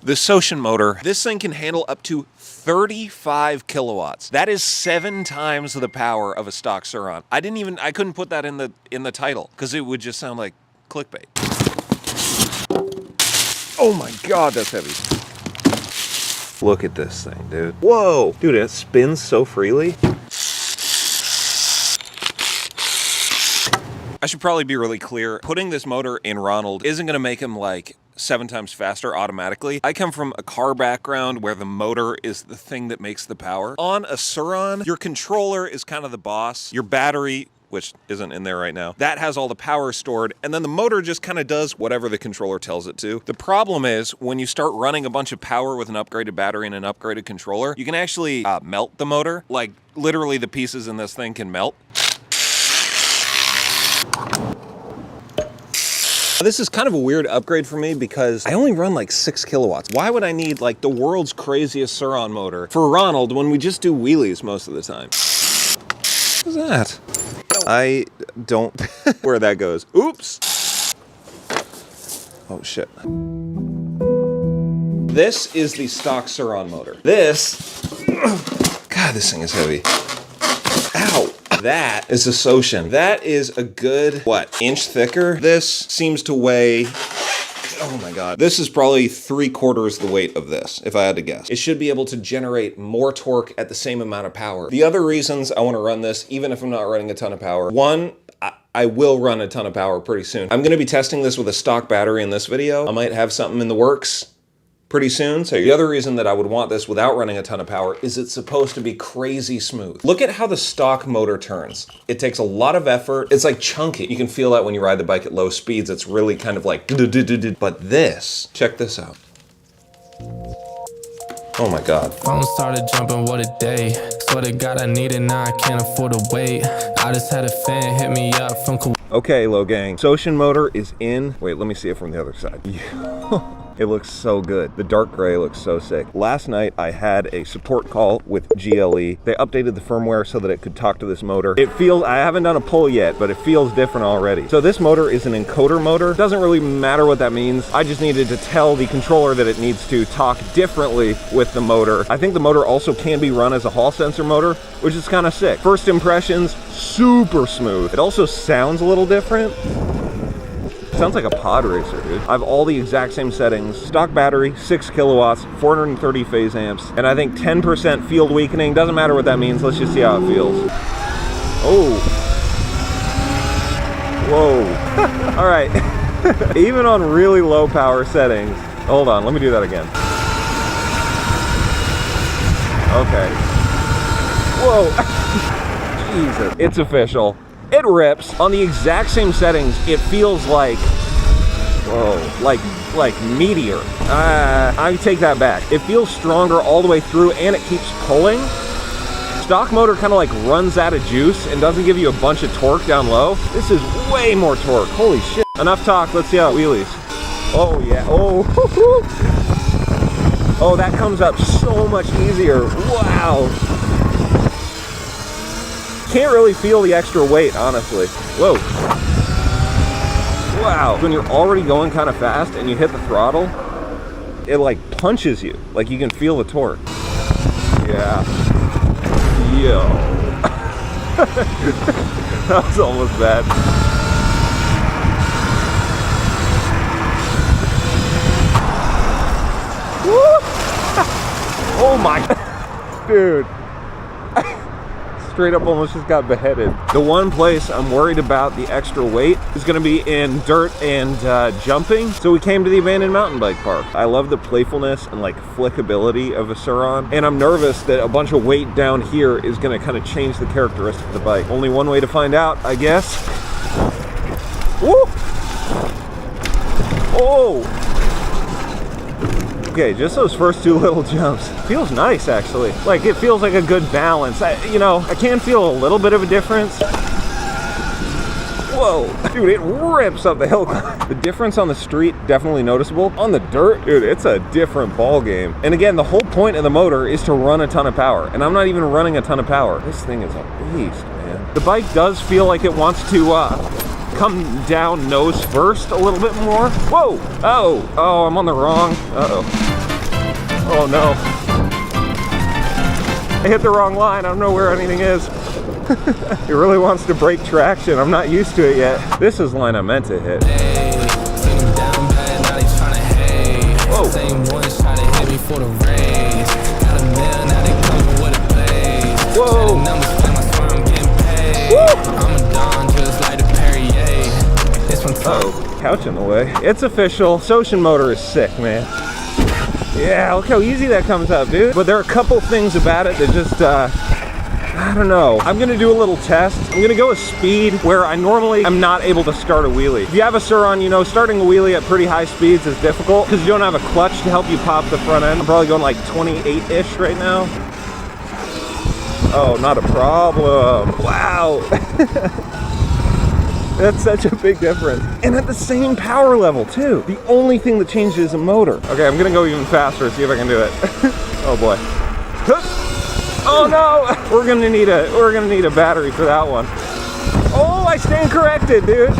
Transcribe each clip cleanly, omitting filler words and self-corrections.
The Sotion motor, this thing can handle up to 35 kilowatts. That is 7 times the power of a stock Surron. I couldn't put that in the title because it would just sound like clickbait. Oh my God, that's heavy. Look at this thing, dude. Whoa, dude, it spins so freely. I should probably be really clear. Putting this motor in Ronald isn't gonna make him like 7 times faster automatically. I come from a car background where the motor is the thing that makes the power. On a Surron, your controller is kind of the boss. Your battery, which isn't in there right now, that has all the power stored, and then the motor just kind of does whatever the controller tells it to. The problem is when you start running a bunch of power with an upgraded battery and an upgraded controller, you can actually melt the motor. Like literally the pieces in this thing can melt. This is kind of a weird upgrade for me because I only run like 6 kilowatts. Why would I need like the world's craziest Surron motor for Ronald when we just do wheelies most of the time? What's that? I don't where that goes. Oops. Oh shit. This is the stock Surron motor. This, God, this thing is heavy. Ow. That is a Sotion. That is a good, what, inch thicker? This seems to weigh, oh my God. This is probably 3/4 the weight of this, if I had to guess. It should be able to generate more torque at the same amount of power. The other reasons I wanna run this, even if I'm not running a ton of power, one, I will run a ton of power pretty soon. I'm gonna be testing this with a stock battery in this video. I might have something in the works pretty soon. So the other reason that I would want this without running a ton of power is it's supposed to be crazy smooth. Look at how the stock motor turns. It takes a lot of effort. It's like chunky. You can feel that when you ride the bike at low speeds. It's really kind of like, but this, check this out. Oh my God. Phone started jumping, what a day. Swear to God I need it now, I can't afford to wait. I just had a fan hit me up from Okay, Logang. Sotion motor is in. Wait, let me see it from the other side. It looks so good. The dark gray looks so sick. Last night I had a support call with GLE. They updated the firmware so that it could talk to this motor. It feels, I haven't done a pull yet, but it feels different already. So this motor is an encoder motor. Doesn't really matter what that means. I just needed to tell the controller that it needs to talk differently with the motor. I think the motor also can be run as a hall sensor motor, which is kind of sick. First impressions, super smooth. It also sounds a little different. Sounds like a pod racer, dude. I have all the exact same settings. Stock battery, 6 kilowatts, 430 phase amps, and I think 10% field weakening. Doesn't matter what that means. Let's just see how it feels. Oh. Whoa. All right. Even on really low power settings. Hold on, let me do that again. Okay. Whoa. Jesus. It's official. It rips. On the exact same settings, it feels like, whoa, like Meteor. I take that back. It feels stronger all the way through and it keeps pulling. Stock motor kind of like runs out of juice and doesn't give you a bunch of torque down low. This is way more torque. Holy shit. Enough talk, let's see how it wheelies. Oh yeah, oh. Oh, that comes up so much easier. Wow. Can't really feel the extra weight, honestly. Whoa. Wow. When you're already going kind of fast and you hit the throttle, it like punches you. Like you can feel the torque. Yeah. Yo. That was almost bad. Woo! Oh my, dude. Straight up almost just got beheaded. The one place I'm worried about the extra weight is gonna be in dirt and jumping. So we came to the abandoned mountain bike park. I love the playfulness and like flickability of a Surron. And I'm nervous that a bunch of weight down here is gonna kind of change the characteristics of the bike. Only one way to find out, I guess. Woo! Oh! Okay, just those first 2 little jumps. Feels nice, actually. Like, it feels like a good balance. I can feel a little bit of a difference. Whoa, dude, it rips up the hill. The difference on the street, definitely noticeable. On the dirt, dude, it's a different ball game. And again, the whole point of the motor is to run a ton of power. And I'm not even running a ton of power. This thing is a beast, man. The bike does feel like it wants to, come down nose first a little bit more. Whoa! Oh, I'm on the wrong. Uh-oh. Oh no. I hit the wrong line. I don't know where anything is. It really wants to break traction. I'm not used to it yet. This is the line I meant to hit. Whoa. Same ones try to hit me for the raise. Got a mill, now they coming with a blaze. Whoa. Numbers claim I swear I'm getting paid. Woo. I'm a don just like the Perrier. This one's Uh-oh, couch in the way. It's official. Sotion motor is sick, man. Yeah, look how easy that comes up, dude. But there are a couple things about it that just, I don't know. I'm gonna do a little test. I'm gonna go a speed where I normally am not able to start a wheelie. If you have a Surron, you know starting a wheelie at pretty high speeds is difficult because you don't have a clutch to help you pop the front end. I'm probably going like 28-ish right now. Oh, not a problem. Wow. That's such a big difference. And at the same power level too. The only thing that changes is a motor. Okay, I'm gonna go even faster, see if I can do it. Oh boy. Oh no! We're gonna need a battery for that one. Oh, I stand corrected, dude.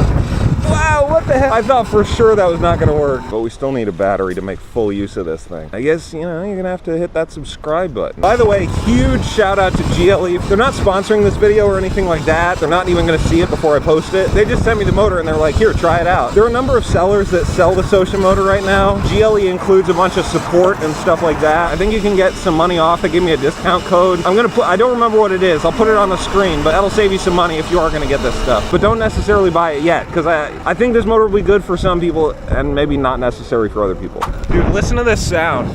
Wow, what the heck? I thought for sure that was not gonna work. But we still need a battery to make full use of this thing. I guess, you know, you're gonna have to hit that subscribe button. By the way, huge shout out to GLE. They're not sponsoring this video or anything like that. They're not even gonna see it before I post it. They just sent me the motor and they're like, here, try it out. There are a number of sellers that sell the Sotion motor right now. GLE includes a bunch of support and stuff like that. I think you can get some money off. They give me a discount code. I don't remember what it is. I'll put it on the screen, but that'll save you some money if you are gonna get this stuff. But don't necessarily buy it yet, because I think this motor will be good for some people and maybe not necessary for other people. Dude, listen to this sound.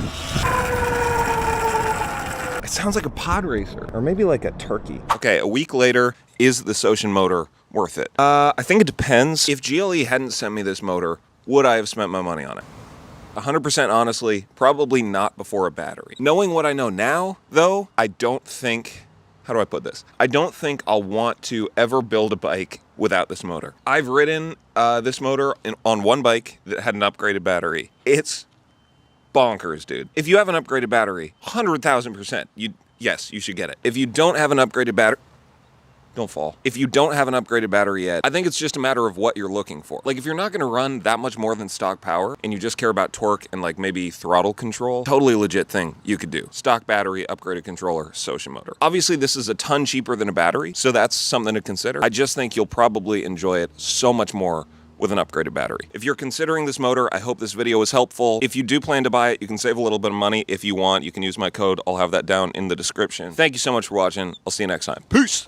It sounds like a pod racer, or maybe like a turkey. Okay, a week later, is the Sotion motor worth it? I think it depends. If GLE hadn't sent me this motor, would I have spent my money on it? 100% honestly, probably not before a battery. Knowing what I know now, though, I don't think, how do I put this? I don't think I'll want to ever build a bike without this motor. I've ridden this motor on one bike that had an upgraded battery. It's bonkers, dude. If you have an upgraded battery, 100,000%, yes, you should get it. If you don't have an upgraded battery, don't fall. If you don't have an upgraded battery yet, I think it's just a matter of what you're looking for. Like if you're not gonna run that much more than stock power and you just care about torque and like maybe throttle control, totally legit thing you could do. Stock battery, upgraded controller, Sotion motor. Obviously this is a ton cheaper than a battery, so that's something to consider. I just think you'll probably enjoy it so much more with an upgraded battery. If you're considering this motor, I hope this video was helpful. If you do plan to buy it, you can save a little bit of money. If you want, you can use my code. I'll have that down in the description. Thank you so much for watching. I'll see you next time. Peace!